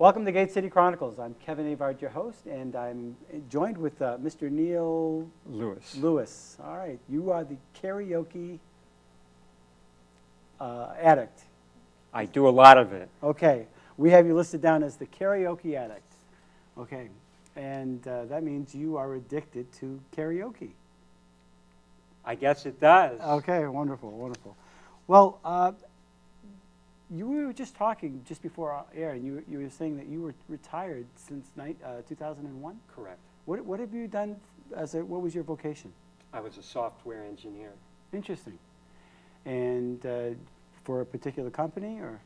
Welcome to Gate City Chronicles. I'm Kevin Avard, your host, and I'm joined with Mr. Neil Lewis. All right, you are the karaoke addict. I do a lot of it. Okay, we have you listed down as the karaoke addict. Okay, and that means you are addicted to karaoke. I guess it does. Okay, wonderful, wonderful. Well, you were just talking just before our air, and you were saying that you were retired since 2001? Correct. What have you done what was your vocation? I was a software engineer. Interesting. And for a particular company, or?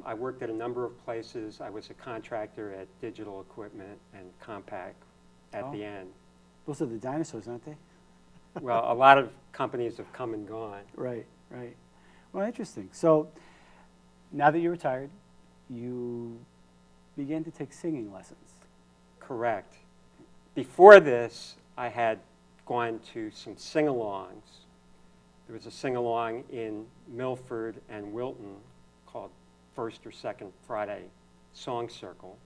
I worked at a number of places. I was a contractor at Digital Equipment and Compaq at the end. Those are the dinosaurs, aren't they? Well, a lot of companies have come and gone. Right, right. Well, interesting. So now that you're retired, you began to take singing lessons. Correct. Before this, I had gone to some sing-alongs. There was a sing-along in Milford and Wilton called First or Second Friday Song Circle.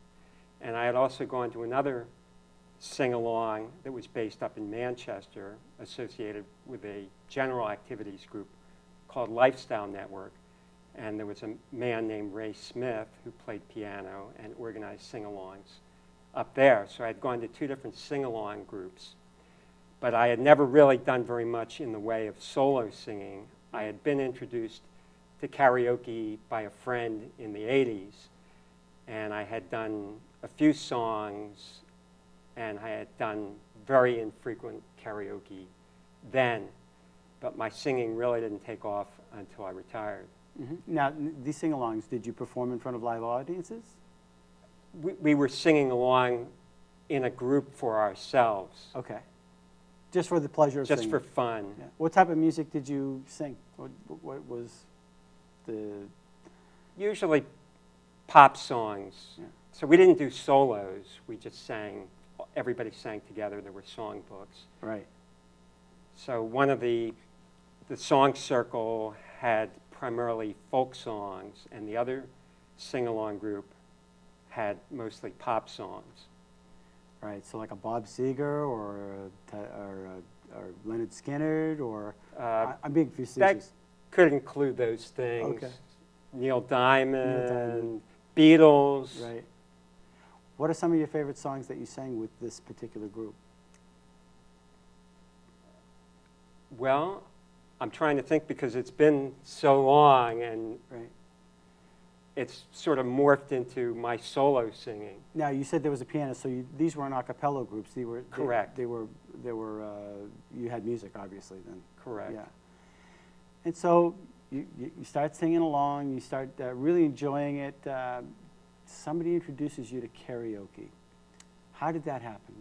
And I had also gone to another sing-along that was based up in Manchester, associated with a general activities group called Lifestyle Network. And there was a man named Ray Smith who played piano and organized sing-alongs up there. So I had gone to two different sing-along groups. But I had never really done very much in the way of solo singing. I had been introduced to karaoke by a friend in the 80s. And I had done a few songs, and I had done very infrequent karaoke then. But my singing really didn't take off until I retired. Mm-hmm. Now, these sing-alongs, did you perform in front of live audiences? We were singing along in a group for ourselves. Okay. Just for the pleasure of singing? Just for fun. Yeah. What type of music did you sing? What was the... Usually pop songs. Yeah. So we didn't do solos. We just sang. Everybody sang together. There were songbooks. Right. So one of the song circle had primarily folk songs, and the other sing-along group had mostly pop songs. Right, so like a Bob Seger or Leonard Skinner, or I'm being facetious. That could include those things. Okay. Neil Diamond, Beatles. Right. What are some of your favorite songs that you sang with this particular group? Well, I'm trying to think because it's been so long, and it's sort of morphed into my solo singing. Now, you said there was a pianist, so these weren't a cappella groups. Correct. They were. You had music, obviously, then. Correct. Yeah. And so you start singing along. You start really enjoying it. Somebody introduces you to karaoke. How did that happen?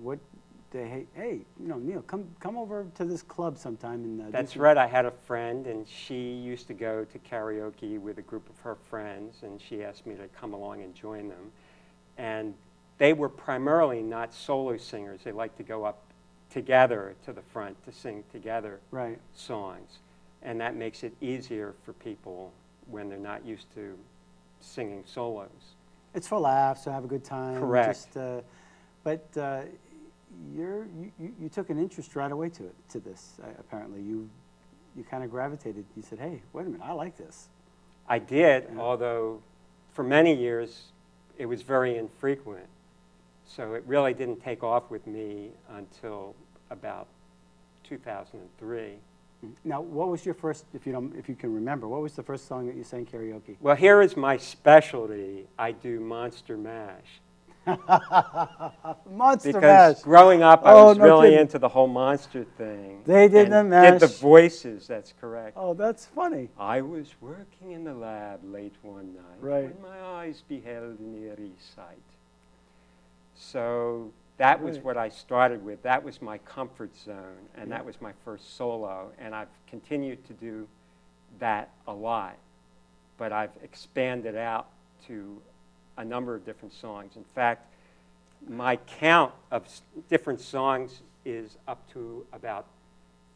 Hey, Neil, come over to this club sometime. And that's right. I had a friend, and she used to go to karaoke with a group of her friends, and she asked me to come along and join them. And they were primarily not solo singers. They liked to go up together to the front to sing together songs. And that makes it easier for people when they're not used to singing solos. It's for laughs, to have a good time. Correct. You took an interest right away to this. Apparently, you kind of gravitated. You said, "Hey, wait a minute, I like this." I did, although for many years it was very infrequent. So it really didn't take off with me until about 2003. Now, what was your first, if you can remember, what was the first song that you sang karaoke? Well, here is my specialty. I do Monster Mash. Monster Mash. Because growing up, I was really into the whole monster thing. They did the mash. Did the voices, that's correct. Oh, that's funny. I was working in the lab late one night when my eyes beheld an eerie sight. So that was what I started with. That was my comfort zone, and that was my first solo. And I've continued to do that a lot, but I've expanded out to a number of different songs. In fact, my count of different songs is up to about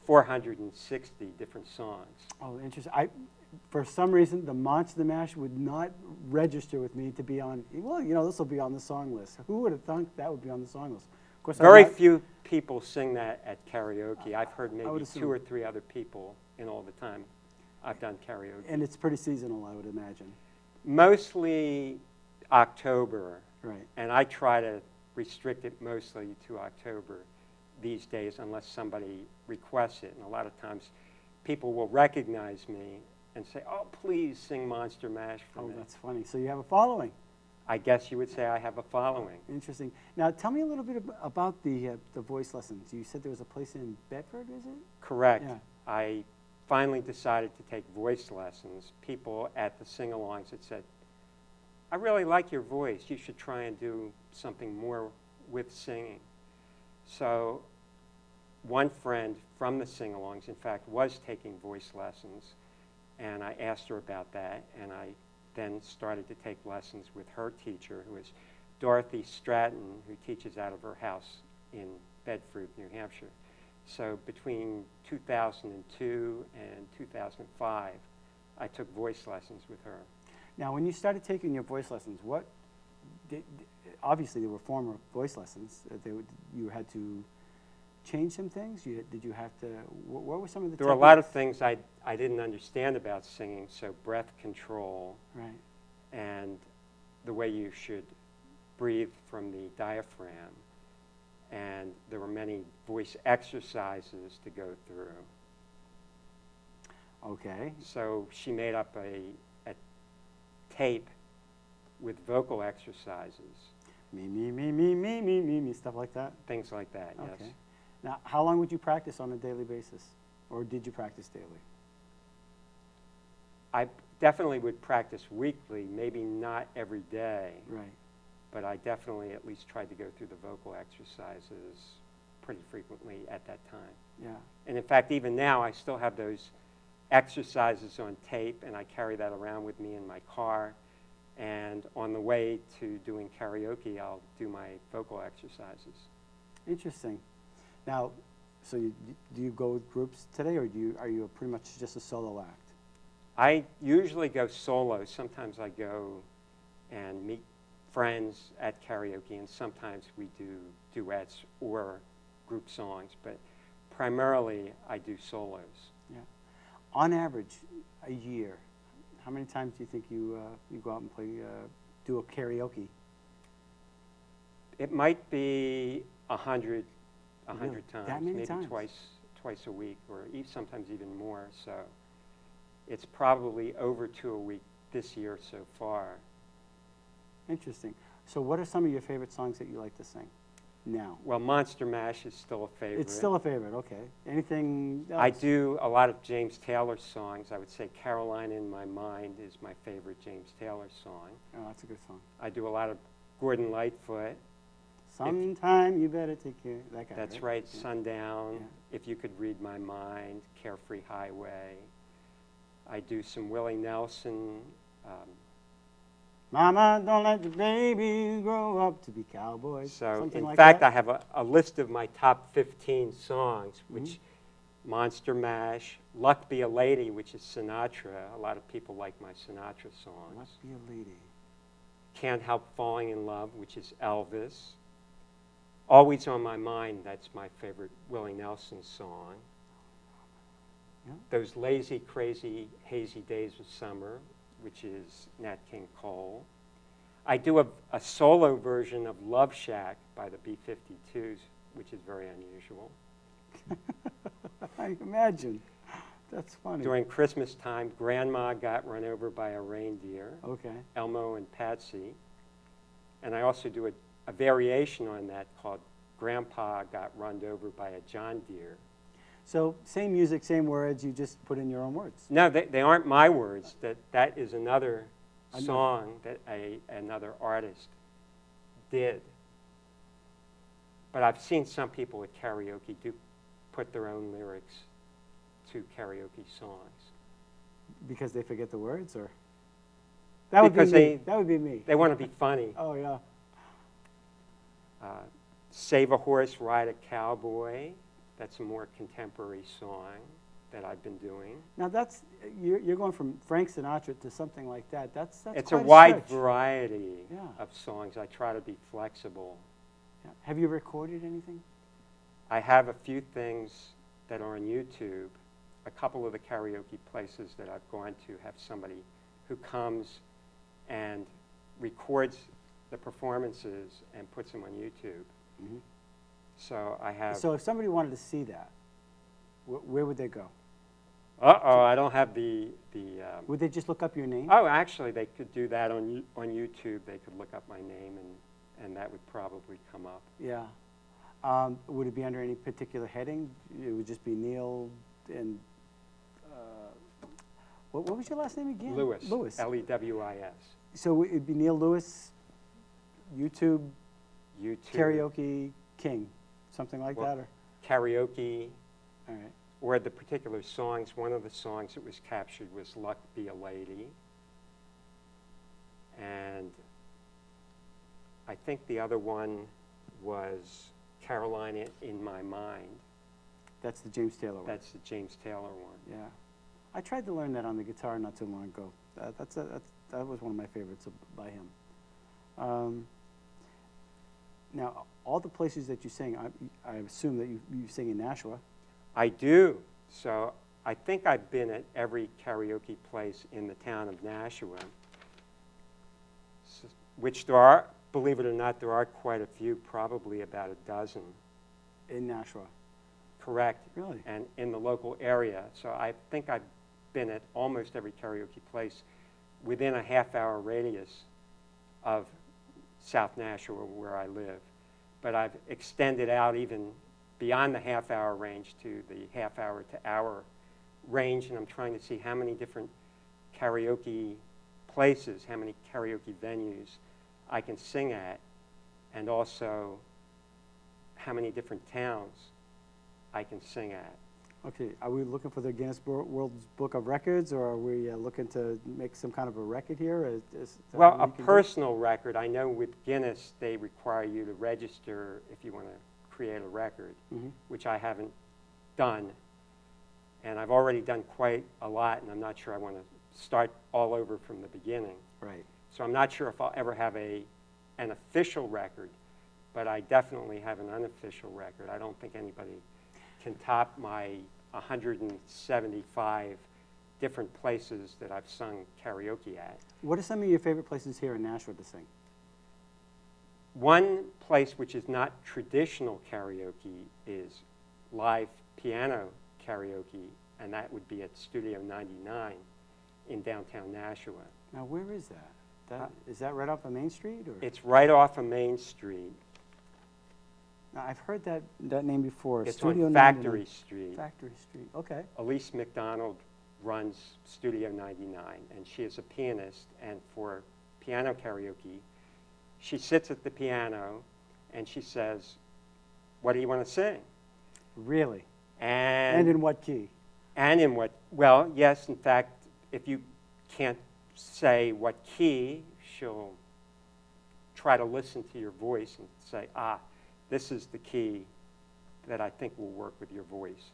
460 different songs. Oh, interesting. for some reason, the Monster Mash would not register with me to be on, well, you know, this will be on the song list. Who would have thought that would be on the song list? Of course, Very few people sing that at karaoke. I've heard maybe would assume. 2 or 3 other people in all the time I've done karaoke. And it's pretty seasonal, I would imagine. Mostly October. Right. And I try to restrict it mostly to October these days unless somebody requests it. And a lot of times people will recognize me and say, oh, please sing Monster Mash for me. Oh, that's funny. So you have a following. I guess you would say I have a following. Interesting. Now, tell me a little bit about the voice lessons. You said there was a place in Bedford, is it? Correct. Yeah. I finally decided to take voice lessons. People at the sing-alongs had said, I really like your voice. You should try and do something more with singing. So one friend from the sing-alongs, in fact, was taking voice lessons, and I asked her about that, and I then started to take lessons with her teacher, who is Dorothy Stratton, who teaches out of her house in Bedford, New Hampshire. So between 2002 and 2005, I took voice lessons with her. Now, when you started taking your voice lessons, obviously there were former voice lessons. You had to change some things? Did you have to, what were some of the There were a lot of things I didn't understand about singing, so breath control, right, and the way you should breathe from the diaphragm. And there were many voice exercises to go through. Okay. So she made up a tape with vocal exercises. Me, stuff like that? Things like that, Okay. yes. Now, how long would you practice on a daily basis? Or did you practice daily? I definitely would practice weekly, maybe not every day. Right. But I definitely at least tried to go through the vocal exercises pretty frequently at that time. Yeah. And in fact, even now, I still have those exercises on tape, and I carry that around with me in my car. And on the way to doing karaoke, I'll do my vocal exercises. Interesting. Now, so do you go with groups today, or are you pretty much just a solo act? I usually go solo. Sometimes I go and meet friends at karaoke, and sometimes we do duets or group songs, but primarily I do solos. Yeah. On average, a year, how many times do you think you go out and play, do a karaoke? It might be 100 Really? times, That many maybe times? twice a week, or sometimes even more. So it's probably over 2 a week this year so far. Interesting. So what are some of your favorite songs that you like to sing now? Well, Monster Mash is still a favorite. It's still a favorite, okay. Anything else? I do a lot of James Taylor songs. I would say Caroline in My Mind is my favorite James Taylor song. Oh, that's a good song. I do a lot of Gordon Lightfoot. Sometime you better take care of that guy. That's right, Yeah. Sundown, Yeah. If You Could Read My Mind, Carefree Highway. I do some Willie Nelson. Mama, don't let the babies grow up to be cowboys. So, Something in like fact, that? I have a list of my top 15 songs, which Mm-hmm. Monster Mash, Luck Be a Lady, which is Sinatra. A lot of people like my Sinatra songs. Must be a lady. Can't Help Falling in Love, which is Elvis. Always on My Mind, that's my favorite Willie Nelson song. Yeah. Those Lazy, Crazy, Hazy Days of Summer, which is Nat King Cole. I do a solo version of Love Shack by the B-52s, which is very unusual. I imagine. That's funny. During Christmas time, Grandma Got Run Over by a Reindeer, Okay. Elmo and Patsy. And I also do a variation on that called Grandpa Got Run Over by a John Deere. So same music, same words, you just put in your own words. No, they aren't my words. That is another I know. song that another artist did. But I've seen some people at karaoke do put their own lyrics to karaoke songs. Because they forget the words, or? That would Because be me. That would be me. They want to be funny. Oh, yeah. Save a Horse, Ride a Cowboy. That's a more contemporary song. that I've been doing. Now that's, you're going from Frank Sinatra to something like that. That's It's quite a wide stretch. variety Yeah. of songs. I try to be flexible. Yeah. Have you recorded anything? I have a few things that are on YouTube. A couple of the karaoke places that I've gone to have somebody who comes and records the performances and puts them on YouTube. Mm-hmm. So I have... So if somebody wanted to see that, where would they go? Uh-oh, I don't have the... Would they just look up your name? Oh, actually, they could do that on YouTube. They could look up my name, and that would probably come up. Yeah. Would it be under any particular heading? It would just be Neil and... what was your last name again? Lewis. Lewis. L-E-W-I-S. So it'd be Neil Lewis, YouTube, YouTube. Karaoke King, something like that? Or? Karaoke. All right. Or the particular songs. One of the songs that was captured was Luck Be a Lady. And I think the other one was Carolina in My Mind. That's the James Taylor one. That's the James Taylor one. Yeah. I tried to learn that on the guitar not too long ago. That was one of my favorites by him. Now, all the places that you sing, I assume that you sing in Nashua. I do. So I think I've been at every karaoke place in the town of Nashua, which there are, believe it or not, there are quite a few, probably about a dozen. In Nashua? Correct. Really? And in the local area. So I think I've been at almost every karaoke place within a half-hour radius of South Nashua, where I live. But I've extended out even beyond the half-hour range to the half-hour to hour range, and I'm trying to see how many different karaoke places, how many karaoke venues I can sing at, and also how many different towns I can sing at. Okay, are we looking for the Guinness World Book of Records, or are we looking to make some kind of a record here? Is that Well, what a you can do? personal record. I know with Guinness, they require you to register if you want to create a record, Mhm. which I haven't done. And I've already done quite a lot, and I'm not sure I want to start all over from the beginning. Right. So I'm not sure if I'll ever have an official record, but I definitely have an unofficial record. I don't think anybody can top my 175 different places that I've sung karaoke at. What are some of your favorite places here in Nashua to sing? One place which is not traditional karaoke is live piano karaoke, and that would be at Studio 99 in downtown Nashua. Now, where is that? Is that right off of Main Street? Or? It's right off of Main Street. Now, I've heard that name before. It's Studio on 99. Factory Street. Factory Street, okay. Elise McDonald runs Studio 99, and she is a pianist, and for piano karaoke, she sits at the piano, and she says, "What do you want to sing?" Really? And in what key? And in what, well, yes, in fact, if you can't say what key, she'll try to listen to your voice and say, this is the key that I think will work with your voice.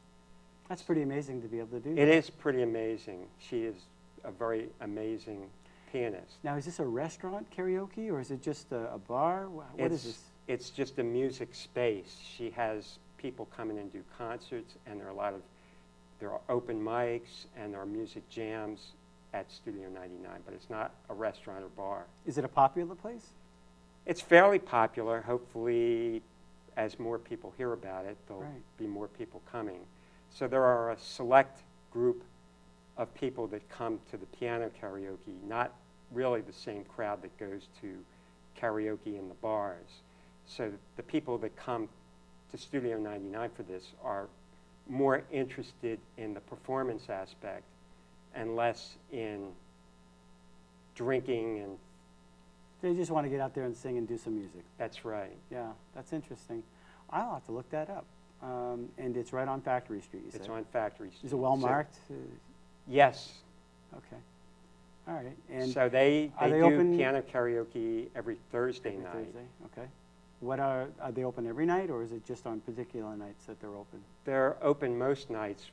That's pretty amazing to be able to do that. It is pretty amazing. She is a very amazing pianist. Now, is this a restaurant karaoke, or is it just a bar? What is this? It's just a music space. She has people come in and do concerts, and there are open mics, and there are music jams at Studio 99, but it's not a restaurant or bar. Is it a popular place? It's fairly popular. Hopefully, as more people hear about it, there'll be more people coming. So there are a select group of people that come to the piano karaoke, not really the same crowd that goes to karaoke in the bars. So the people that come to Studio 99 for this are more interested in the performance aspect and less in drinking, and They just want to get out there and sing and do some music. that's right. Yeah, that's interesting. I'll have to look that up. And it's right on Factory Street, you said? It's on Factory Street. Is it well marked? Yes. Okay. All right. And So they are they do open piano karaoke every Thursday night. Thursday? Okay. Are they open every night, or is it just on particular nights that they're open? They're open most nights,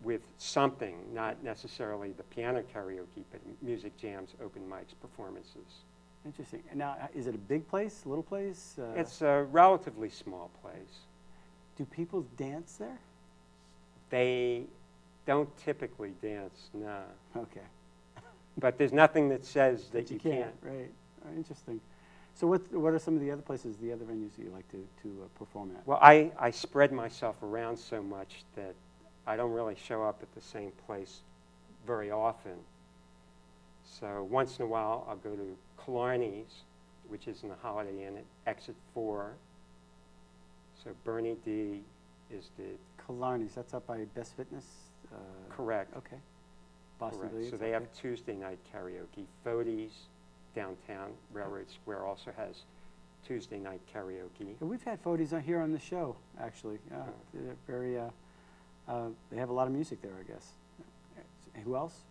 with something, not necessarily the piano karaoke, but music jams, open mics, performances. Interesting. And now, is it a big place, little place? It's a relatively small place. Do people dance there? They don't typically dance, no. Okay. But there's nothing that says that But you can't. Right. Oh, interesting. So what are some of the other places, the other venues that you like to perform at? Well, I spread myself around so much that I don't really show up at the same place very often. So once in a while, I'll go to Killarney's, which is in the Holiday Inn at Exit 4. So Bernie D is the... Killarney's, that's up by Best Fitness? Correct. Okay. Boston Correct. Billiards, So they have okay. Tuesday night karaoke. Fody's downtown, Railroad Square, also has Tuesday night karaoke. Yeah, we've had Fody's on here on the show, actually. They're very, they have a lot of music there, I guess. Who else?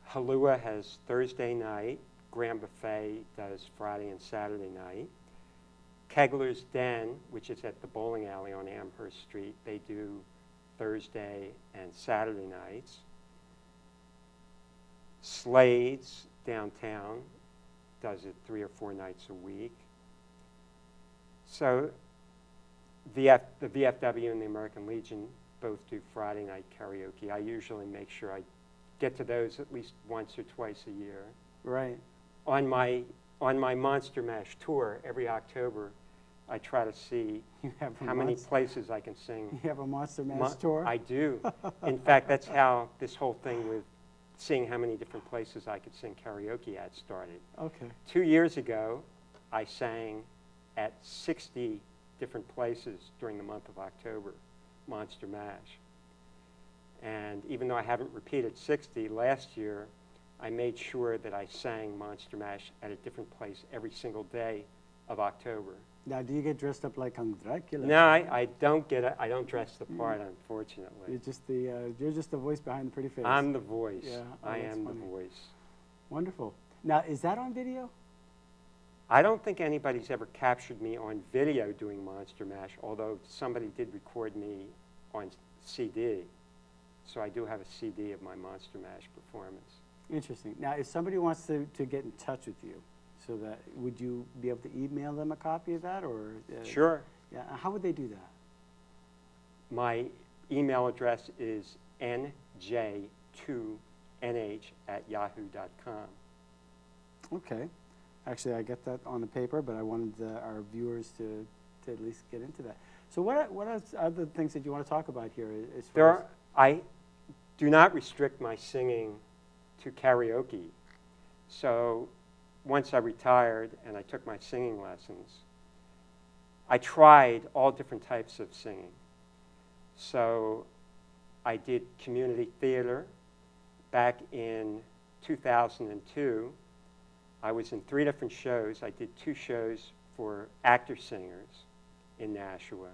Halua has Thursday night. Grand Buffet does Friday and Saturday night. Kegler's Den, which is at the bowling alley on Amherst Street, they do Thursday and Saturday nights. Slade's downtown does it 3 or 4 nights a week. So the VFW and the American Legion both do Friday night karaoke. I usually make sure I get to those at least once or twice a year. Right. On my Monster Mash tour, every October, I try to see how many places I can sing. You have a Monster Mash tour? I do. In fact, that's how this whole thing with seeing how many different places I could sing karaoke at started. Okay. 2 years ago, I sang at 60 different places during the month of October, Monster Mash. And even though I haven't repeated 60, last year I made sure that I sang Monster Mash at a different place every single day of October. Now, do you get dressed up like Count Dracula? No, I don't dress the part, unfortunately. You're just the voice behind the pretty face. I'm the voice. Yeah. Oh, I that's am funny. the voice. Wonderful. Now, is that on video? I don't think anybody's ever captured me on video doing Monster Mash, although somebody did record me on CD. So I do have a CD of my Monster Mash performance. Interesting. Now, if somebody wants to get in touch with you, so that, would you be able to email them a copy of that, or? Sure. Yeah. How would they do that? My email address is nj2nh@yahoo.com. Okay. Actually, I get that on the paper, but I wanted our viewers to at least get into that. So what are other things that you want to talk about here? As far as I do not restrict my singing to karaoke. So once I retired and I took my singing lessons, I tried all different types of singing. So I did community theater. Back in 2002, I was in 3 different shows. I did 2 shows for actor-singers in Nashua.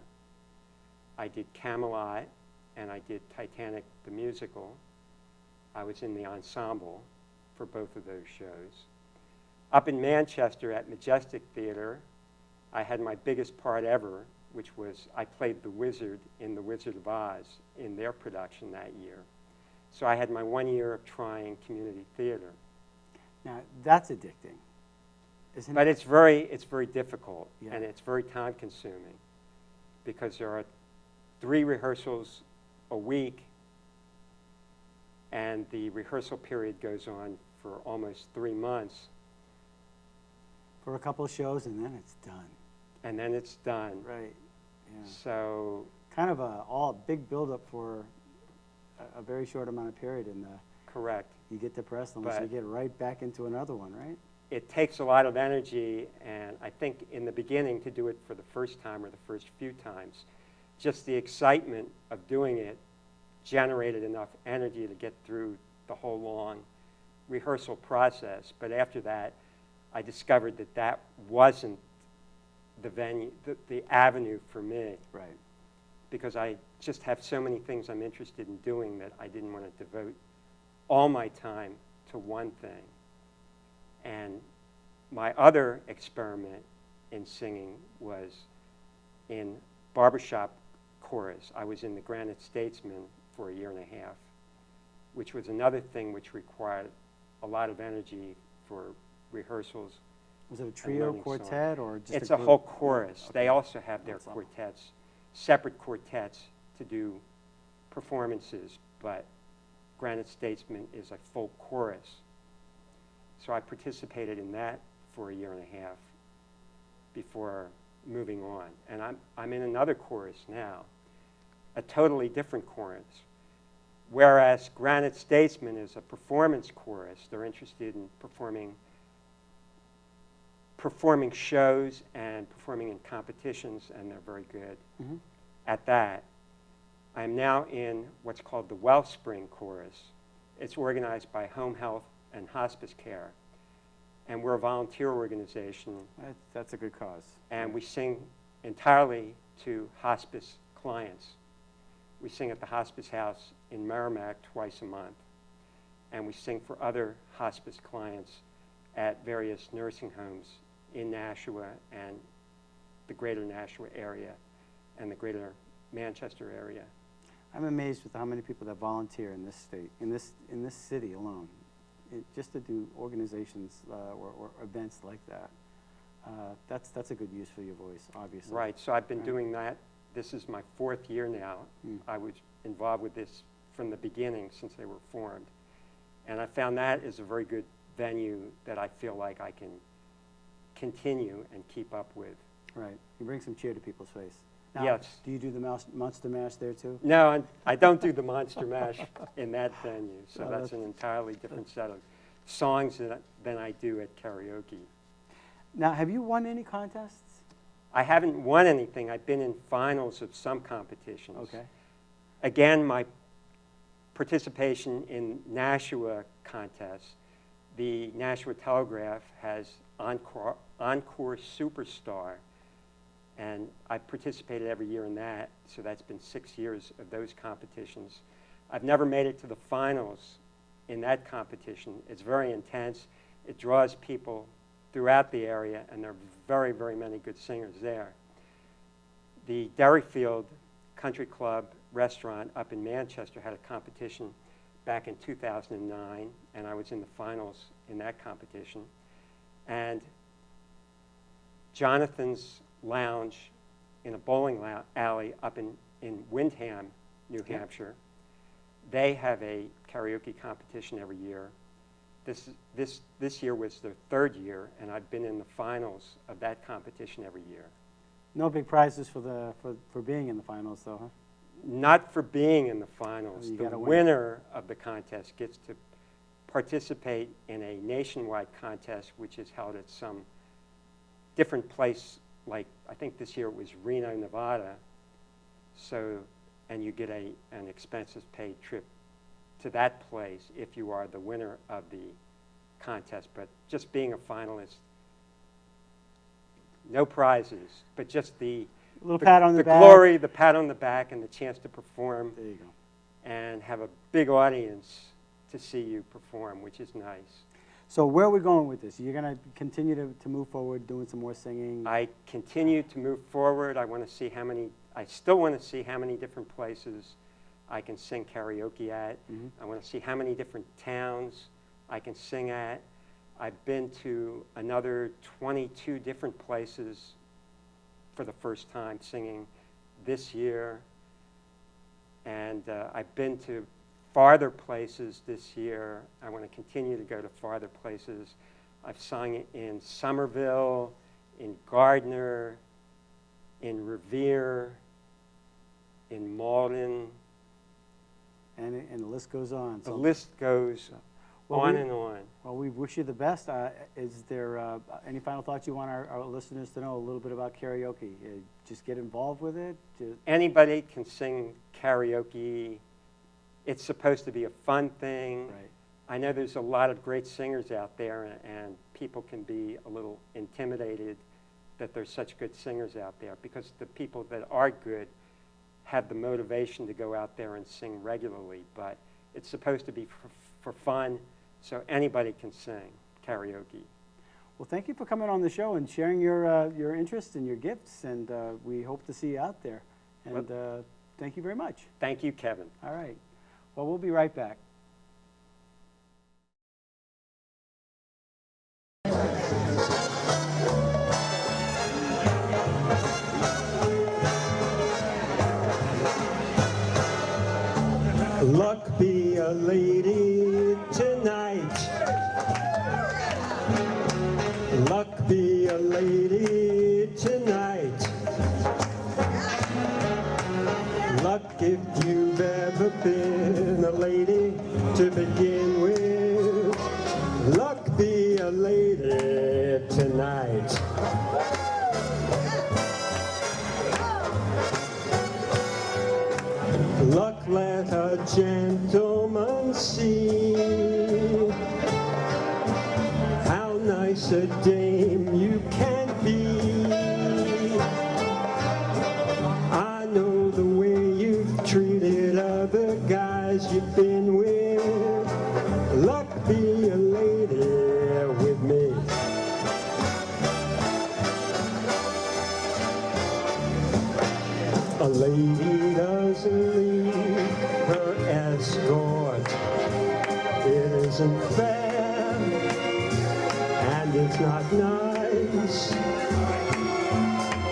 I did Camelot, and I did Titanic the musical. I was in the ensemble for both of those shows. Up in Manchester at Majestic Theater, I had my biggest part ever, which was I played the wizard in The Wizard of Oz in their production that year. So I had my 1 year of trying community theater. now, that's addicting, isn't But it? it's very difficult, Yeah. and it's very time-consuming because there are 3 rehearsals a week, and the rehearsal period goes on for almost 3 months. For a couple of shows, and then it's done. And then it's done. Right. Yeah. So Kind of a big buildup for a very short amount of period, and correct. you get depressed unless you But- get right back into another one, right? It takes a lot of energy, and I think in the beginning to do it for the first time or the first few times, just the excitement of doing it generated enough energy to get through the whole long rehearsal process. But after that, I discovered that that wasn't the venue, the avenue for me, Right. because I just have so many things I'm interested in doing that I didn't want to devote all my time to one thing. And my other experiment in singing was in barbershop chorus. I was in the Granite Statesman for a year and a half, which was another thing which required a lot of energy for rehearsals. Was it a trio, quartet, or just It's a a whole group? chorus. Okay. They also have their Ensemble. quartets, separate quartets to do performances, but Granite Statesman is a full chorus. So I participated in that for a year and a half before moving on. And I'm in another chorus now, a totally different chorus. Whereas Granite Statesman is a performance chorus, they're interested in performing shows and performing in competitions, and they're very good at that. I'm now in what's called the Wellspring Chorus. It's organized by Home Health and Hospice Care, and we're a volunteer organization. That's a good cause. And we sing entirely to hospice clients. We sing at the Hospice House in Merrimack twice a month, and we sing for other hospice clients at various nursing homes in Nashua and the greater Nashua area and the greater Manchester area. I'm amazed with how many people that volunteer in this state, in this city alone, just to do organizations or events like that. That's a good use for your voice, obviously. Right, so I've been doing that. This is my 4th year now. I was involved with this from the beginning since they were formed. And I found that is a very good venue that I feel like I can continue and keep up with. Right. You bring some cheer to people's face. Now, Yes. do you do the Monster Mash there too? No, I don't do the Monster Mash in that venue, so Oh, that's an entirely different set of songs than I do at karaoke. Now, have you won any contests? I haven't won anything. I've been in finals of some competitions. Okay. Again, my participation in Nashua contests, the Nashua Telegraph has Encore Superstar, and I participated every year in that, so that's been 6 years of those competitions. I've never made it to the finals in that competition. It's very intense. It draws people throughout the area, and there are very, very many good singers there. The Derryfield Country Club restaurant up in Manchester had a competition back in 2009, and I was in the finals in that competition. And Jonathan's Lounge in a bowling alley up in Windham, New Hampshire, they have a karaoke competition every year. This year was the 3rd year, and I've been in the finals of that competition every year. No big prizes for being in the finals, though, huh? Not for being in the finals. You The gotta win. winner of the contest gets to participate in a nationwide contest, which is held at some different place, like I think this year it was Reno, Nevada. So, and you get an expenses paid trip to that place if you are the winner of the contest. But just being a finalist, no prizes, but just the little pat on the back. glory, the pat on the back, and the chance to perform There you go. and have a big audience to see you perform, which is nice. So where are we going with this? You're going to continue to move forward, doing some more singing? I continue to move forward. I still want to see how many different places I can sing karaoke at. I want to see how many different towns I can sing at. I've been to another 22 different places for the first time singing this year. And I've been to farther places this year. I want to continue to go to farther places. I've sung in Somerville, in Gardner, in Revere, in Malden. And the list goes on. The list goes on and on. Well, we wish you the best. Is there any final thoughts you want our listeners to know a little bit about karaoke? Just get involved with it? Anybody can sing karaoke. It's supposed to be a fun thing. Right. I know there's a lot of great singers out there, and people can be a little intimidated that there's such good singers out there, because the people that are good have the motivation to go out there and sing regularly. But it's supposed to be for fun, so anybody can sing karaoke. Well, thank you for coming on the show and sharing your interests and your gifts, and we hope to see you out there. And thank you very much. Thank you, Kevin. All right. Well, we'll be right back. Luck be a lady tonight. Luck be a lady tonight. Luck if you've ever been a lady to begin with. Luck be a lady tonight. Luck let a gentleman see how nice a dame you can be. I know the way you've treated other guys you've been with. Luck be a lady with me. A lady doesn't leave her escort. It isn't fair, and it's not nice.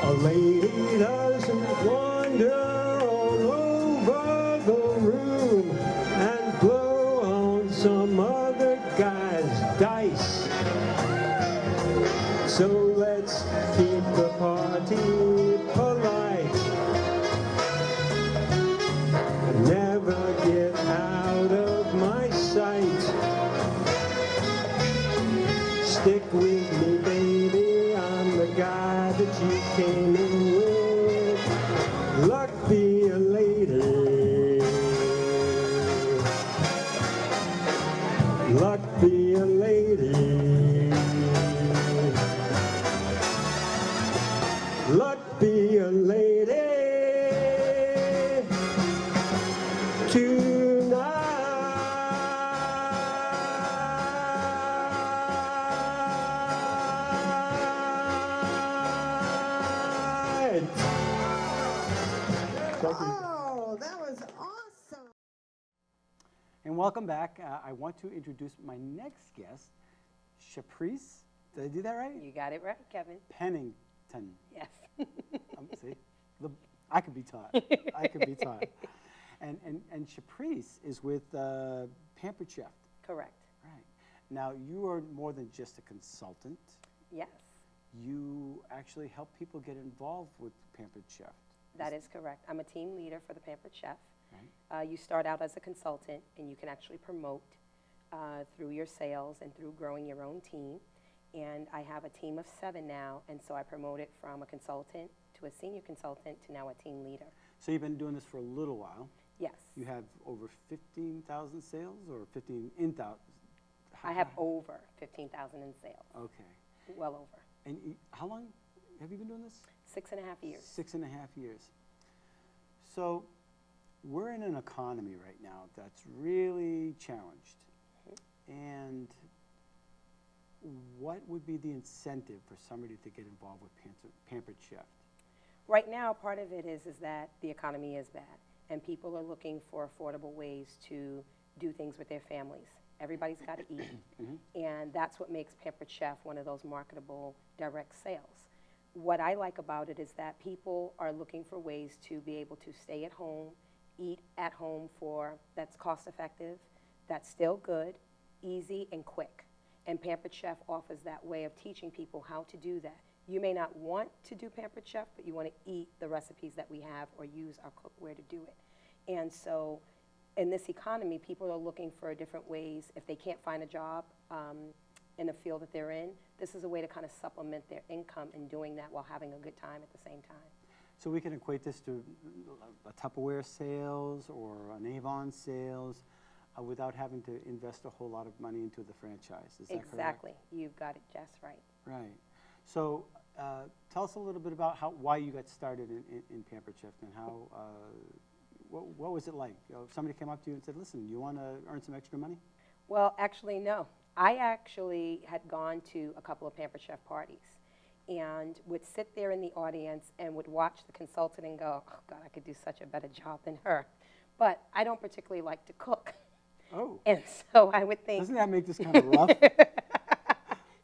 A lady doesn't wander all over the room and blow on some other guy's dice. So let's keep the party polite. Never get out of my sight. Stick with me, baby, I'm the guy that you came in with. Luck be a lady. Luck be a lady. Luck be a lady. Oh, that was awesome. And welcome back. I want to introduce my next guest, Chapreese. Did I do that right? You got it right, Kevin. Pennington. Yes. See, I could be taught. I could be taught. And Chapreese is with Pampered Chef. Correct. Right. Now, you are more than just a consultant. Yes, You actually help people get involved with Pampered Chef. that is correct. I'm a team leader for the Pampered Chef. Right. You start out as a consultant, and you can actually promote through your sales and through growing your own team. And I have a team of 7 now, and so I promoted from a consultant to a senior consultant to now a team leader. So you've been doing this for a little while. Yes. You have over 15,000 sales, or 15 in thousand? I have over 15,000 in sales. Okay. Well over. And how long have you been doing this? 6.5 years. 6.5 years. So we're in an economy right now that's really challenged. And what would be the incentive for somebody to get involved with Pampered Chef? Right now, part of it is that the economy is bad, and people are looking for affordable ways to do things with their families. Everybody's got to eat, and that's what makes Pampered Chef one of those marketable direct sales. What I like about it is that people are looking for ways to be able to stay at home, eat at home that's cost effective, that's still good, easy, and quick. And Pampered Chef offers that way of teaching people how to do that. You may not want to do Pampered Chef, but you want to eat the recipes that we have or use our cookware to do it. And so in this economy, people are looking for different ways. If they can't find a job in the field that they're in, this is a way to kind of supplement their income in doing that while having a good time at the same time. So we can equate this to a Tupperware sales or an Avon sales without having to invest a whole lot of money into the franchise. Is that correct? Exactly. You've got it just right. Right. So tell us a little bit about why you got started in Pampered Chef and how, what was it like? If somebody came up to you and said, listen, you want to earn some extra money? Well, actually, no. I actually had gone to a couple of Pampered Chef parties and would sit there in the audience and would watch the consultant and go, oh, God, I could do such a better job than her. but I don't particularly like to cook. Oh, And so I would think, doesn't that make this kind of rough?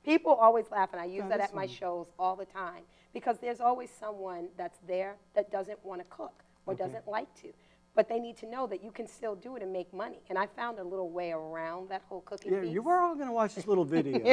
people always laugh, and I use Yeah, that that's at my funny. shows all the time, because there's always someone that's there that doesn't want to cook or Okay. doesn't like to. But they need to know that you can still do it and make money. And I found a little way around that whole cooking Yeah, piece. you were all going to watch this little video,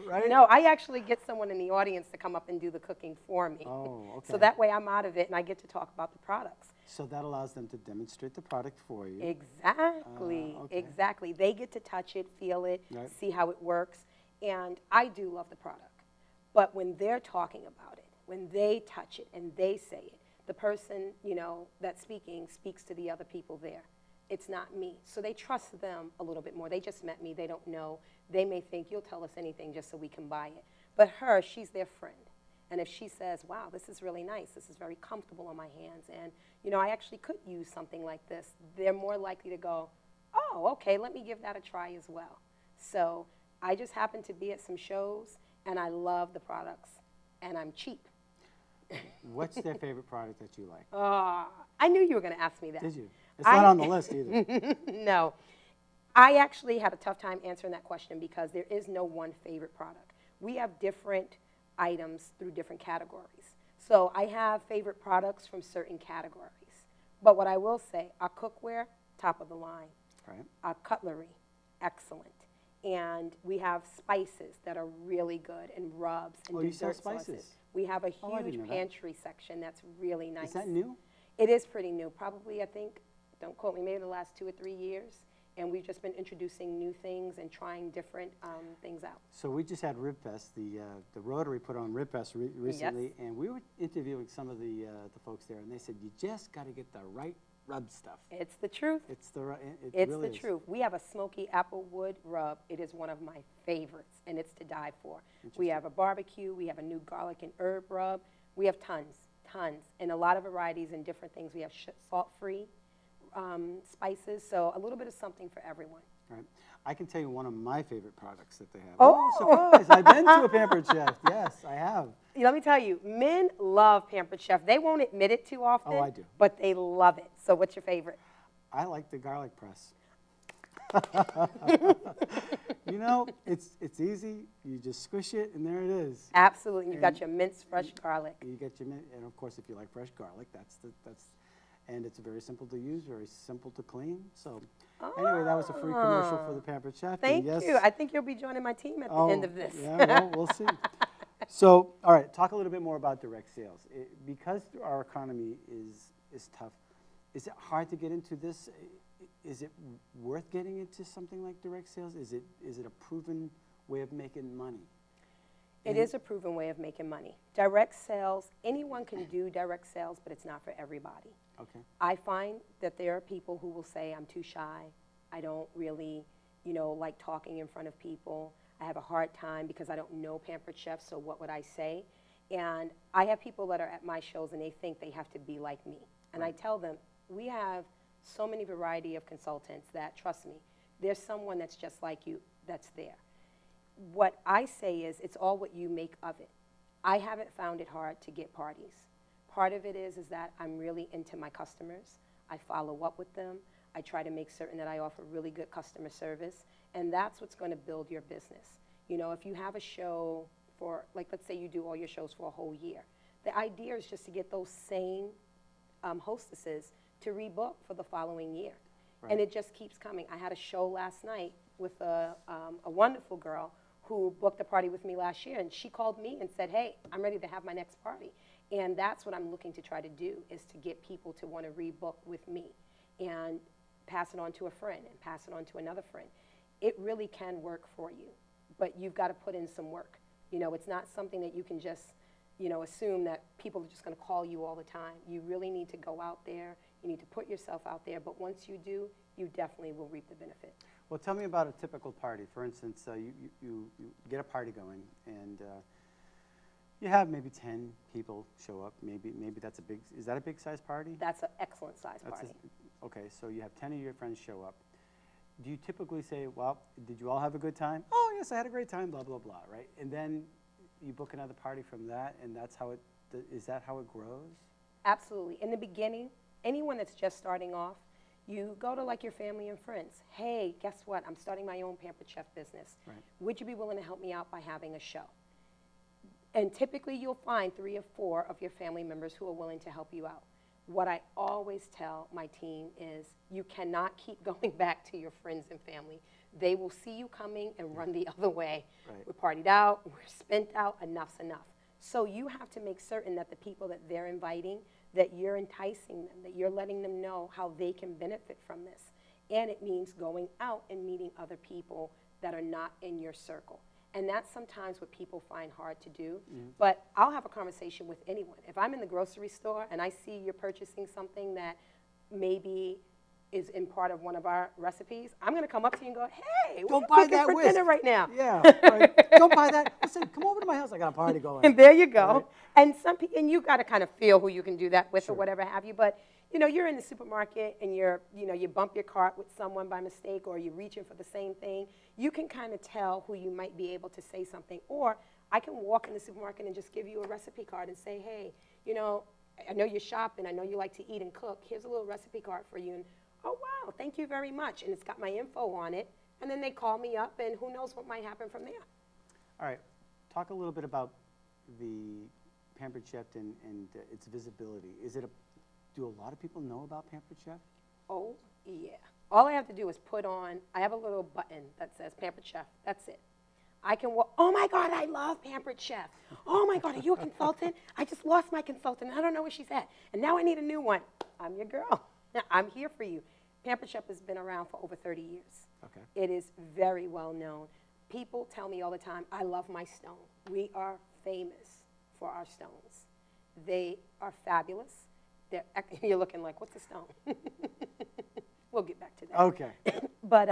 right? No, I actually get someone in the audience to come up and do the cooking for me. Oh, okay. So that way I'm out of it and I get to talk about the products. So that allows them to demonstrate the product for you. Exactly, okay. exactly. They get to touch it, feel it, Right. see how it works. And I do love the product. But when they're talking about it, when they touch it and they say it, the person, you know, that's speaking speaks to the other people there. It's not me. So they trust them a little bit more. They just met me. They don't know. They may think, you'll tell us anything just so we can buy it. But her, she's their friend. And if she says, wow, this is really nice, this is very comfortable on my hands, and, you know, I actually could use something like this, they're more likely to go, oh, okay, let me give that a try as well. So I just happen to be at some shows, and I love the products, and I'm cheap. What's their favorite product that you like? I knew you were going to ask me that. Did you? It's not on the list either. No. I actually had a tough time answering that question because there is no one favorite product. We have different items through different categories. So I have favorite products from certain categories. But what I will say, our cookware, top of the line. Right. Our cutlery, excellent. And we have spices that are really good, and rubs and Oh, you sell dessert sauces. spices? We have a Oh, I didn't huge know that. pantry section that's really nice. Is that new? It is pretty new. Probably, I think, don't quote me, maybe the last 2 or 3 years. And we've just been introducing new things and trying different things out. So we just had Rib Fest. The Rotary put on Rib Fest recently, and we were interviewing some of the folks there, and they said, you just got to get the right rub stuff. It's the truth. It's the right, it It's really the is. truth. We have a smoky applewood rub. It is one of my favorites, and it's to die for. We have a barbecue. We have a new garlic and herb rub. We have tons, and a lot of varieties and different things. We have salt-free spices, so a little bit of something for everyone. Right. I can tell you one of my favorite products that they have. Oh! Surprise! I've been to a Pampered Chef. Yes, I have. Let me tell you, men love Pampered Chef. They won't admit it too often. Oh, I do. But they love it. So what's your favorite? I like the garlic press. You know, it's easy. You just squish it, and there it is. Absolutely. You got And your minced fresh garlic. You get your and of course, if you like fresh garlic, and it's very simple to use, very simple to clean. So, anyway, that was a free commercial for the Pampered Chef. and Thank yes, you. I think you'll be joining my team at the end of this. Yeah, well, we'll see. So, all right, talk a little bit more about direct sales. Because our economy is tough, is it hard to get into this? Is it worth getting into something like direct sales? Is it a proven way of making money? It is a proven way of making money. Direct sales, anyone can do direct sales, but it's not for everybody. Okay. I find that there are people who will say, I'm too shy. I don't really, like talking in front of people. I have a hard time because I don't know Pampered Chef, so what would I say? And I have people that are at my shows and they think they have to be like me. And I tell them, we have so many variety of consultants that, trust me, there's someone that's just like you that's there. What I say is, it's all what you make of it. I haven't found it hard to get parties. Part of it is that I'm really into my customers. I follow up with them. I try to make certain that I offer really good customer service, and that's what's going to build your business. If you have a show for, like, let's say you do all your shows for a whole year, the idea is just to get those same hostesses to rebook for the following year. Right. And it just keeps coming. I had a show last night with a wonderful girl who booked a party with me last year, and she called me and said, hey, I'm ready to have my next party. And that's what I'm looking to try to do, is to get people to want to rebook with me and pass it on to a friend and pass it on to another friend. It really can work for you, but you've got to put in some work. It's not something that you can just, assume that people are just going to call you all the time. You really need to go out there. You need to put yourself out there, but once you do, you definitely will reap the benefit. Well, tell me about a typical party. For instance, you get a party going, and you have maybe 10 people show up. Maybe that's is that a big size party? That's an excellent size party. Okay, so you have 10 of your friends show up. Do you typically say, well, did you all have a good time? Oh, yes, I had a great time, blah, blah, blah, right? And then you book another party from that, and is that how it grows? Absolutely. In the beginning, anyone that's just starting off, you go to like your family and friends. Hey, guess what? I'm starting my own Pampered Chef business. Right. Would you be willing to help me out by having a show? And typically you'll find 3 or 4 of your family members who are willing to help you out. What I always tell my team is you cannot keep going back to your friends and family. They will see you coming and run the other way. Right. We're partied out, we're spent out, enough's enough. So you have to make certain that the people that they're inviting, that you're enticing them, that you're letting them know how they can benefit from this. And it means going out and meeting other people that are not in your circle. And that's sometimes what people find hard to do. But I'll have a conversation with anyone. If I'm in the grocery store and I see you're purchasing something that maybe is in part of one of our recipes, I'm going to come up to you and go, hey, Don't what buy are you cooking that for whisk. dinner right now? Yeah. Right. Don't buy that. Listen, come over to my house. I got a party going. And there you go. Right. And some people, and you got to kind of feel who you can do that with Sure. or whatever have you. But you know, you're in the supermarket and you bump your cart with someone by mistake, or you're reaching for the same thing. You can kind of tell who you might be able to say something. Or I can walk in the supermarket and just give you a recipe card and say, hey, you know, I know you're shopping. I know you like to eat and cook. Here's a little recipe card for you. And oh wow, thank you very much. And it's got my info on it. And then they call me up, and who knows what might happen from there. All right. Talk a little bit about the Pampered Chef and its visibility. Do a lot of people know about Pampered Chef? Oh, yeah. All I have to do is put on, I have a little button that says Pampered Chef. That's it. I can walk, oh my God, I love Pampered Chef. Oh my God, are you a consultant? I just lost my consultant. I don't know where she's at. And now I need a new one. I'm your girl. I'm here for you. Pampered Chef has been around for over 30 years. Okay. It is very well known. People tell me all the time, I love my stone. We are famous for our stones. They are fabulous. You're looking like, what's a stone? We'll get back to that. Okay. But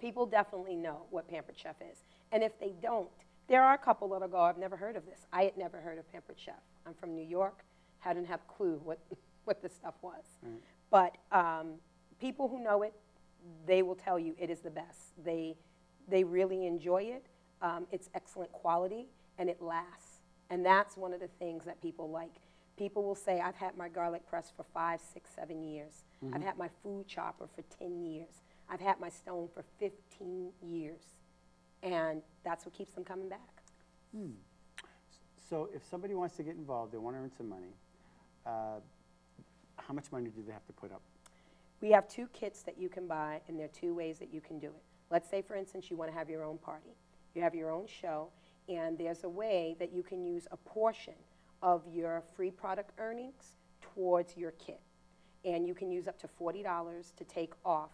people definitely know what Pampered Chef is. And if they don't, there are a couple that'll go, I've never heard of this. I had never heard of Pampered Chef. I'm from New York, hadn't have a clue what this stuff was. Right. But people who know it, they will tell you it is the best. They really enjoy it. It's excellent quality, and it lasts. And that's one of the things that people like. People will say, I've had my garlic press for 5, 6, 7 years. I've had my food chopper for 10 years. I've had my stone for 15 years. And that's what keeps them coming back. So if somebody wants to get involved, they want to earn some money, how much money do they have to put up? We have 2 kits that you can buy, and there are 2 ways that you can do it. Let's say, for instance, you want to have your own party. You have your own show, and there's a way that you can use a portion of your free product earnings towards your kit. And you can use up to $40 to take off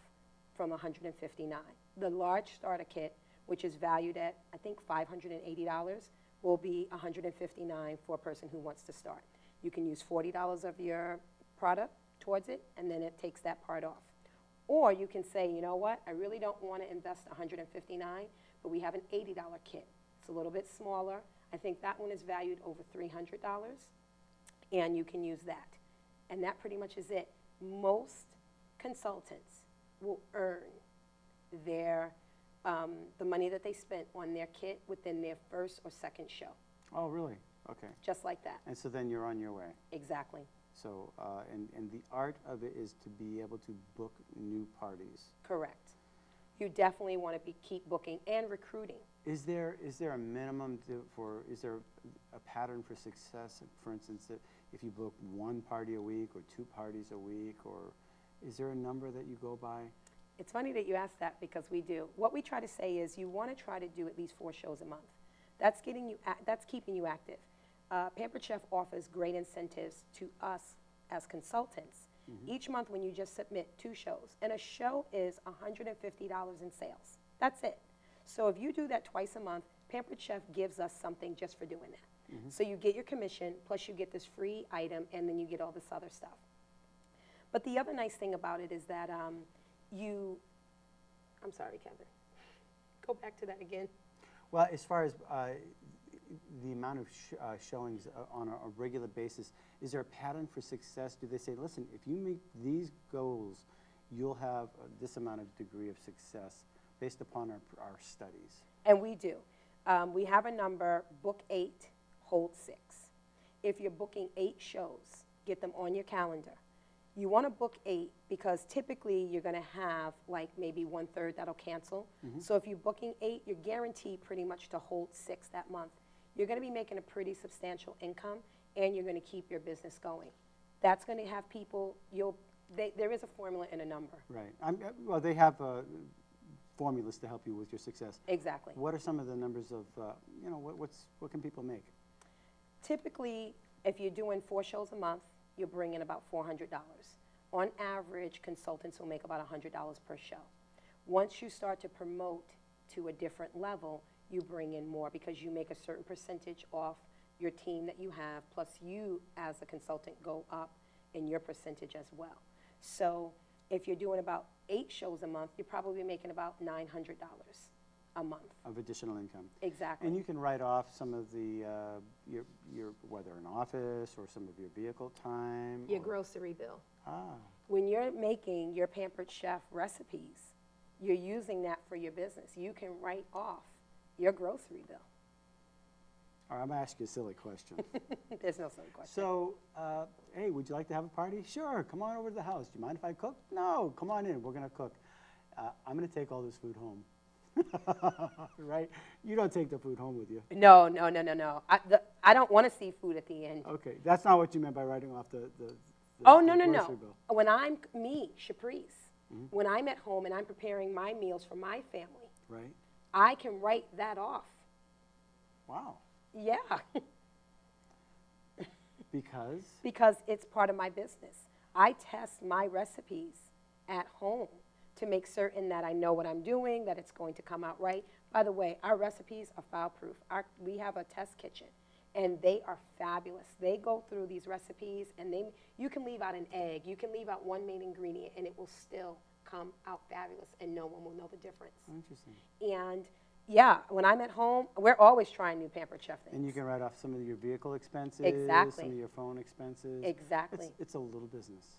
from $159. The large starter kit, which is valued at, I think, $580, will be $159 for a person who wants to start. You can use $40 of your product towards it, and then it takes that part off. Or you can say, you know what, I really don't want to invest $159, but we have an $80 kit. It's a little bit smaller. I think that one is valued over $300, and you can use that. And that pretty much is it. Most consultants will earn their, the money that they spent on their kit within their first or second show. Oh, really? Okay. Just like that. And so then you're on your way. Exactly. So, and the art of it is to be able to book new parties. Correct. You definitely want to keep booking and recruiting. Is there a minimum is there a pattern for success? For instance, that if you book 1 party a week or 2 parties a week, or is there a number that you go by? It's funny that you ask that, because we do. What we try to say is you want to try to do at least 4 shows a month. That's keeping you active. Pampered Chef offers great incentives to us as consultants. Each month when you just submit 2 shows, and a show is $150 in sales. That's it. So if you do that twice a month, Pampered Chef gives us something just for doing that. So you get your commission, plus you get this free item, and then you get all this other stuff. But the other nice thing about it is that I'm sorry, Kevin. Go back to that again. Well, as far as the amount of showings on a regular basis, is there a pattern for success? Do they say, listen, if you meet these goals, you'll have this amount of degree of success based upon our studies? And we do. We have a number, book 8, hold 6. If you're booking 8 shows, get them on your calendar. You want to book 8 because typically you're going to have like maybe 1/3 that'll cancel. So if you're booking 8, you're guaranteed pretty much to hold 6 that month. You're going to be making a pretty substantial income, and you're going to keep your business going. That's going to have people, there is a formula and a number. Right. Well, they have formulas to help you with your success. Exactly. What are some of the numbers of, what can people make? Typically, if you're doing 4 shows a month, you're bringing about $400. On average, consultants will make about $100 per show. Once you start to promote to a different level, you bring in more because you make a certain percentage off your team that you have, plus you as a consultant go up in your percentage as well. So if you're doing about 8 shows a month, you're probably making about $900 a month. Of additional income. Exactly. And you can write off some of the, your whether in office or some of your vehicle time. Your or- grocery bill. Ah, When you're making your Pampered Chef recipes, you're using that for your business. You can write off your grocery bill. all right, I'm gonna ask you a silly question. There's no silly question. So, hey, would you like to have a party? Sure, come on over to the house. Do you mind if I cook? No, come on in, we're gonna cook. I'm gonna take all this food home. Right? You don't take the food home with you. No. I don't want to see food at the end. Okay, that's not what you meant by writing off the Oh, the no. grocery bill. When I'm me, Chapreese, when I'm at home and I'm preparing my meals for my family, Right? I can write that off. Wow. Yeah, Because? because it's part of my business. I test my recipes at home to make certain that I know what I'm doing, that it's going to come out right. By the way, our recipes are foul-proof. We have a test kitchen, and they are fabulous. They go through these recipes, and you can leave out an egg, you can leave out one main ingredient, and it will still come out fabulous, and no one will know the difference. Interesting. And yeah, when I'm at home, we're always trying new Pampered Chef things. And you can write off some of your vehicle expenses. Exactly. Some of your phone expenses. Exactly. It's a little business.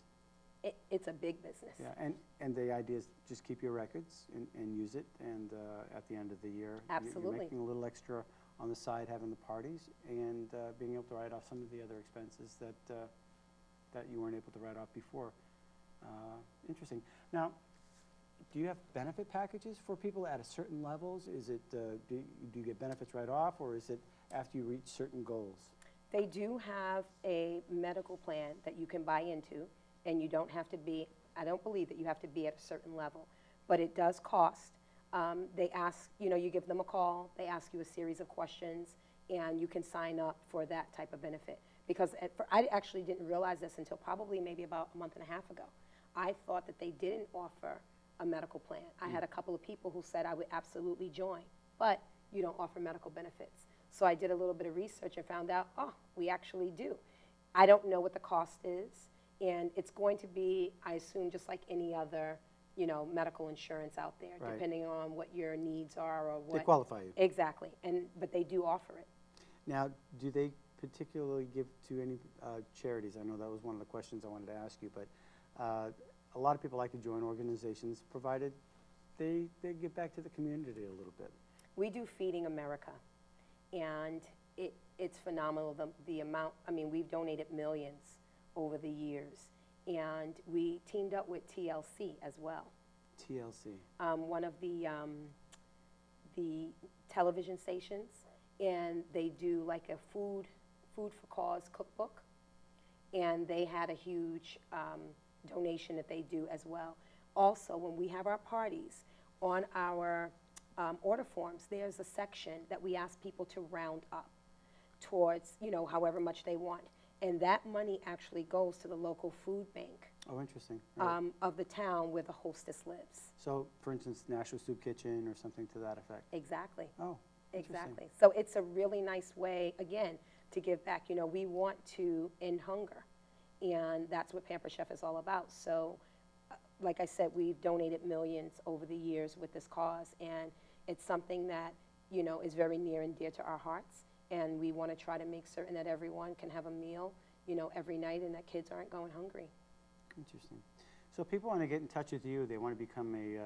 It's a big business. Yeah, and the idea is just keep your records and use it, and at the end of the year, Absolutely. you're making a little extra on the side, having the parties, and being able to write off some of the other expenses that you weren't able to write off before. Interesting. Now, do you have benefit packages for people at a certain levels? Is it do you get benefits right off, or is it after you reach certain goals? They do have a medical plan that you can buy into, and you don't have to be, I don't believe that you have to be at a certain level, but it does cost. They ask, you give them a call, they ask you a series of questions, and you can sign up for that type of benefit. Because I actually didn't realize this until probably maybe about a month and a half ago. I thought that they didn't offer a medical plan. I had a couple of people who said I would absolutely join, but you don't offer medical benefits. So I did a little bit of research and found out, we actually do. I don't know what the cost is, and it's going to be, I assume, just like any other, medical insurance out there, Right. depending on what your needs are or what. They qualify you. Exactly, but they do offer it. Now, do they particularly give to any charities? I know that was one of the questions I wanted to ask you, but a lot of people like to join organizations, provided they give back to the community a little bit. We do Feeding America, and it's phenomenal, the amount. I mean, we've donated millions over the years, and we teamed up with TLC as well. TLC. One of the television stations, and they do like a food for cause cookbook, and they had a huge donation that they do as well. Also, when we have our parties, on our order forms, there's a section that we ask people to round up towards, however much they want. And that money actually goes to the local food bank Oh, interesting. Right. of the town where the hostess lives. So, for instance, National Soup Kitchen or something to that effect. Exactly. Oh, interesting. Exactly. So it's a really nice way, again, to give back. We want to end hunger, and that's what Pampered Chef is all about. So, like I said, we've donated millions over the years with this cause, and it's something that, is very near and dear to our hearts, and we want to try to make certain that everyone can have a meal, every night, and that kids aren't going hungry. Interesting. So if people want to get in touch with you, they want to become a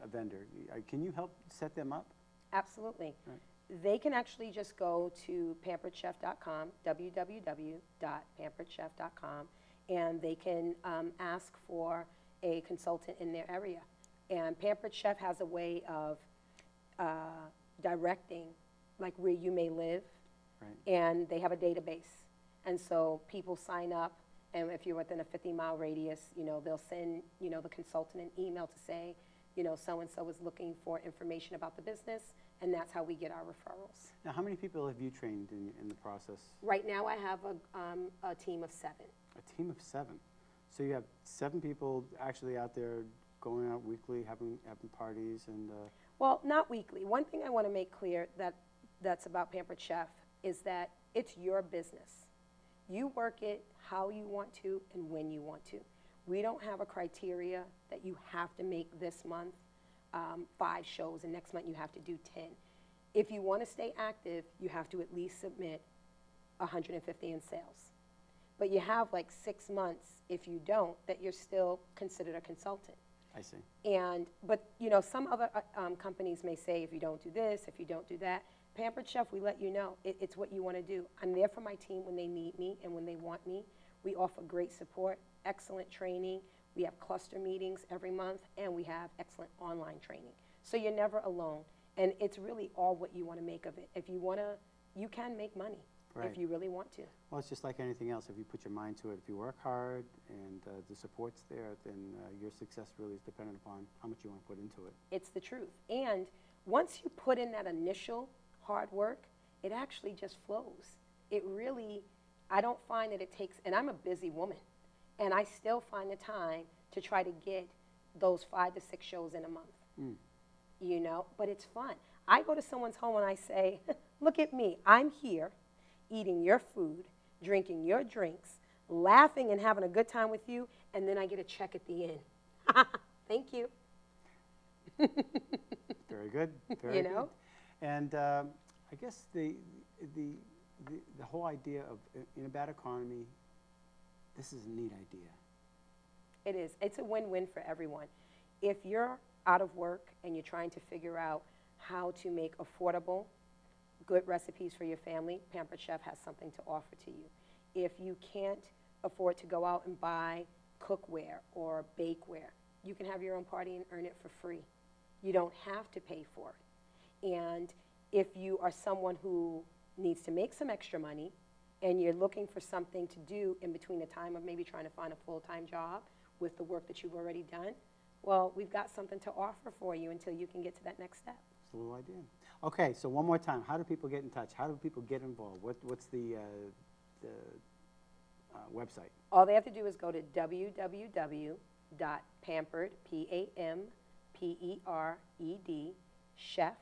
vendor. Can you help set them up? Absolutely. Right. They can actually just go to pamperedchef.com, www.pamperedchef.com, and they can ask for a consultant in their area. And Pampered Chef has a way of directing, like where you may live, Right. and they have a database. And so people sign up, and if you're within a 50-mile radius, they'll send, the consultant an email to say, so-and-so is looking for information about the business, and that's how we get our referrals. Now, how many people have you trained in the process? Right now, I have a team of 7. A team of 7. So you have 7 people actually out there going out weekly, having parties, and Well, not weekly. One thing I want to make clear that's about Pampered Chef is that it's your business. You work it how you want to and when you want to. We don't have a criteria that you have to make this month 5 shows and next month you have to do 10. If you want to stay active, you have to at least submit 150 in sales. But you have like 6 months, if you don't, that you're still considered a consultant. I see. But some other companies may say, if you don't do this, if you don't do that. Pampered Chef, we let you know. It's what you want to do. I'm there for my team when they need me and when they want me. We offer great support, excellent training. We have cluster meetings every month, and we have excellent online training. So you're never alone. And it's really all what you want to make of it. If you want to, you can make money. Right. If you really want to. Well, it's just like anything else. If you put your mind to it, if you work hard and the support's there, then your success really is dependent upon how much you want to put into it. It's the truth. And once you put in that initial hard work, it actually just flows. It really, I don't find that it takes, and I'm a busy woman, and I still find the time to try to get those 5 to 6 shows in a month. But it's fun. I go to someone's home and I say, look at me, I'm here eating your food, drinking your drinks, laughing and having a good time with you, and then I get a check at the end. Thank you. Very good. Very good. And I guess the whole idea of, in a bad economy, this is a neat idea. It is. It's a win-win for everyone. If you're out of work and you're trying to figure out how to make affordable, good recipes for your family, Pampered Chef has something to offer to you. If you can't afford to go out and buy cookware or bakeware, you can have your own party and earn it for free. You don't have to pay for it. And if you are someone who needs to make some extra money and you're looking for something to do in between the time of maybe trying to find a full-time job with the work that you've already done, well, we've got something to offer for you until you can get to that next step. It's a little idea. Okay, so one more time, how do people get in touch? How do people get involved? What's the website? All they have to do is go to www.pampered, P-A-M-P-E-R-E-D, chef,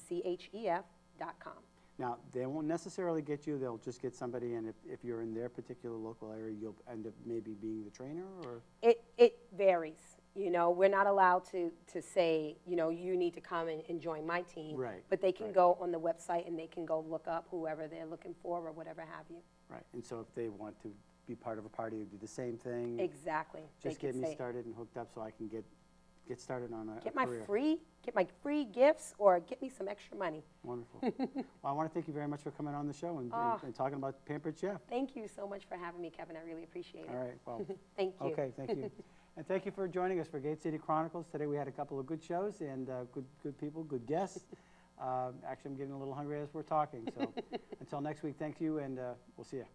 C-H-E-F.com. Now, they won't necessarily get you. They'll just get somebody, and if you're in their particular local area, you'll end up maybe being the trainer, or? It varies. We're not allowed to say, you need to come and join my team. Right. But they can go on the website and they can go look up whoever they're looking for or whatever have you. Right. And so if they want to be part of a party or do the same thing. Exactly. Just get me started and hooked up so I can get started on a get career. Get my free gifts or get me some extra money. Wonderful. Well, I want to thank you very much for coming on the show and talking about Pampered Chef. Thank you so much for having me, Kevin. I really appreciate it. All right. Well, thank you. Okay, thank you. And thank you for joining us for Gate City Chronicles. Today we had a couple of good shows and good people, good guests. Actually, I'm getting a little hungry as we're talking. So until next week, thank you, and we'll see you.